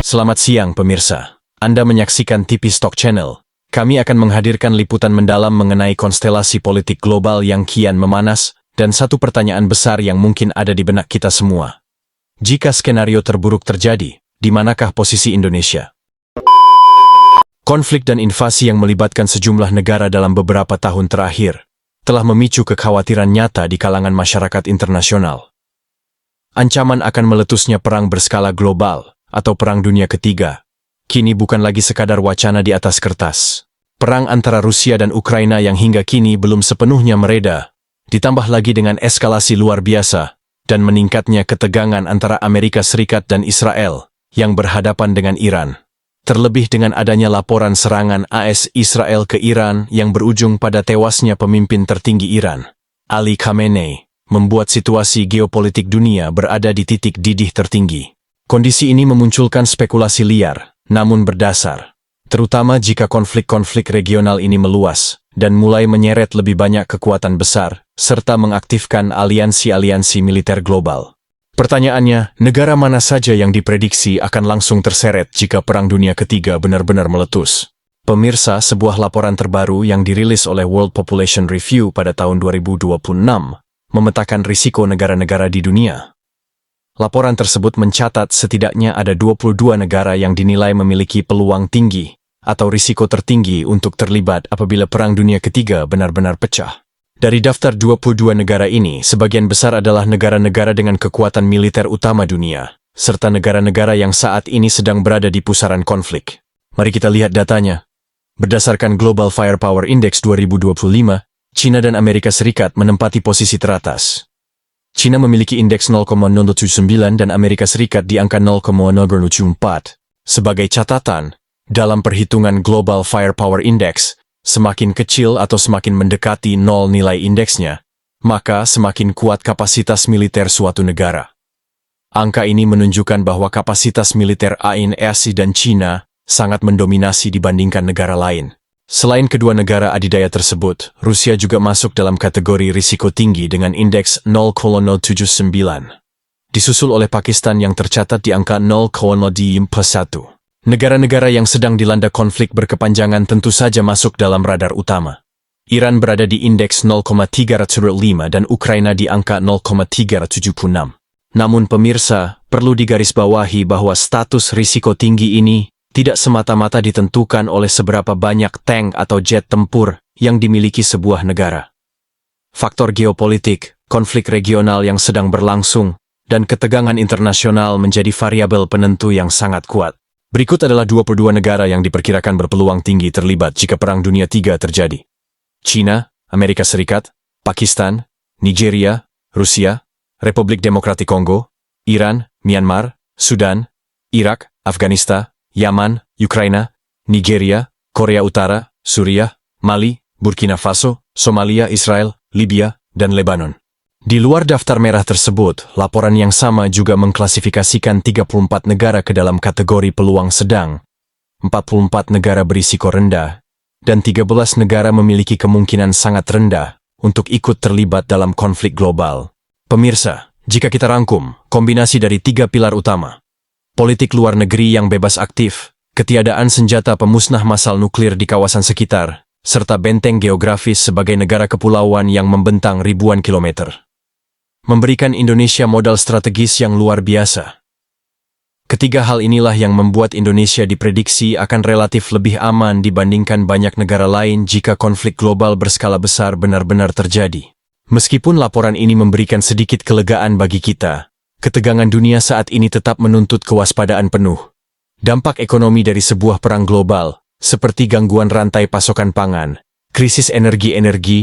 Selamat siang pemirsa. Anda menyaksikan TV Stock Channel. Kami akan menghadirkan liputan mendalam mengenai konstelasi politik global yang kian memanas dan satu pertanyaan besar yang mungkin ada di benak kita semua. Jika skenario terburuk terjadi, di manakah posisi Indonesia? Konflik dan invasi yang melibatkan sejumlah negara dalam beberapa tahun terakhir telah memicu kekhawatiran nyata di kalangan masyarakat internasional. Ancaman akan meletusnya perang berskala global atau Perang Dunia Ketiga kini bukan lagi sekadar wacana di atas kertas. Perang antara Rusia dan Ukraina yang hingga kini belum sepenuhnya mereda, ditambah lagi dengan eskalasi luar biasa dan meningkatnya ketegangan antara Amerika Serikat dan Israel yang berhadapan dengan Iran. Terlebih dengan adanya laporan serangan AS Israel ke Iran yang berujung pada tewasnya pemimpin tertinggi Iran, Ali Khamenei, membuat situasi geopolitik dunia berada di titik didih tertinggi. Kondisi ini memunculkan spekulasi liar, namun berdasar, terutama jika konflik-konflik regional ini meluas dan mulai menyeret lebih banyak kekuatan besar, serta mengaktifkan aliansi-aliansi militer global. Pertanyaannya, negara mana saja yang diprediksi akan langsung terseret jika Perang Dunia Ketiga benar-benar meletus? Pemirsa, sebuah laporan terbaru yang dirilis oleh World Population Review pada tahun 2026 memetakan risiko negara-negara di dunia. Laporan tersebut mencatat setidaknya ada 22 negara yang dinilai memiliki peluang tinggi atau risiko tertinggi untuk terlibat apabila Perang Dunia Ketiga benar-benar pecah. Dari daftar 22 negara ini, sebagian besar adalah negara-negara dengan kekuatan militer utama dunia, serta negara-negara yang saat ini sedang berada di pusaran konflik. Mari kita lihat datanya. Berdasarkan Global Firepower Index 2025, China dan Amerika Serikat menempati posisi teratas. China memiliki indeks 0,079 dan Amerika Serikat di angka 0,074. Sebagai catatan, dalam perhitungan Global Firepower Index, semakin kecil atau semakin mendekati 0 nilai indeksnya, maka semakin kuat kapasitas militer suatu negara. Angka ini menunjukkan bahwa kapasitas militer AS dan China sangat mendominasi dibandingkan negara lain. Selain kedua negara adidaya tersebut, Rusia juga masuk dalam kategori risiko tinggi dengan indeks 0,079. Disusul oleh Pakistan yang tercatat di angka 0,041. Negara-negara yang sedang dilanda konflik berkepanjangan tentu saja masuk dalam radar utama. Iran berada di indeks 0,305 dan Ukraina di angka 0,376. Namun pemirsa, perlu digarisbawahi bahwa status risiko tinggi ini tidak semata-mata ditentukan oleh seberapa banyak tank atau jet tempur yang dimiliki sebuah negara. Faktor geopolitik, konflik regional yang sedang berlangsung, dan ketegangan internasional menjadi variabel penentu yang sangat kuat. Berikut adalah 22 negara yang diperkirakan berpeluang tinggi terlibat jika Perang Dunia III terjadi. China, Amerika Serikat, Pakistan, Nigeria, Rusia, Republik Demokratik Kongo, Iran, Myanmar, Sudan, Irak, Afghanistan, Yaman, Ukraina, Nigeria, Korea Utara, Suriah, Mali, Burkina Faso, Somalia, Israel, Libya, dan Lebanon. Di luar daftar merah tersebut, laporan yang sama juga mengklasifikasikan 34 negara ke dalam kategori peluang sedang, 44 negara berisiko rendah, dan 13 negara memiliki kemungkinan sangat rendah untuk ikut terlibat dalam konflik global. Pemirsa, jika kita rangkum, kombinasi dari 3 pilar utama, politik luar negeri yang bebas aktif, ketiadaan senjata pemusnah massal nuklir di kawasan sekitar, serta benteng geografis sebagai negara kepulauan yang membentang ribuan kilometer, memberikan Indonesia modal strategis yang luar biasa. Ketiga hal inilah yang membuat Indonesia diprediksi akan relatif lebih aman dibandingkan banyak negara lain jika konflik global berskala besar benar-benar terjadi. Meskipun laporan ini memberikan sedikit kelegaan bagi kita, ketegangan dunia saat ini tetap menuntut kewaspadaan penuh. Dampak ekonomi dari sebuah perang global, seperti gangguan rantai pasokan pangan, krisis energi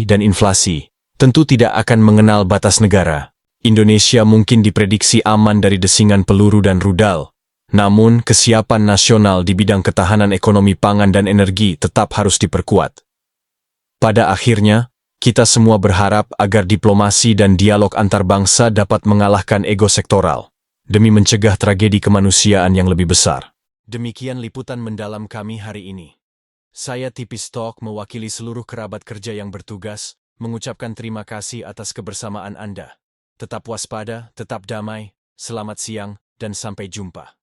dan inflasi, tentu tidak akan mengenal batas negara. Indonesia mungkin diprediksi aman dari desingan peluru dan rudal, namun kesiapan nasional di bidang ketahanan ekonomi pangan dan energi tetap harus diperkuat. Pada akhirnya, kita semua berharap agar diplomasi dan dialog antar bangsa dapat mengalahkan ego sektoral, demi mencegah tragedi kemanusiaan yang lebih besar. Demikian liputan mendalam kami hari ini. Saya TV Stock mewakili seluruh kerabat kerja yang bertugas, mengucapkan terima kasih atas kebersamaan Anda. Tetap waspada, tetap damai, selamat siang, dan sampai jumpa.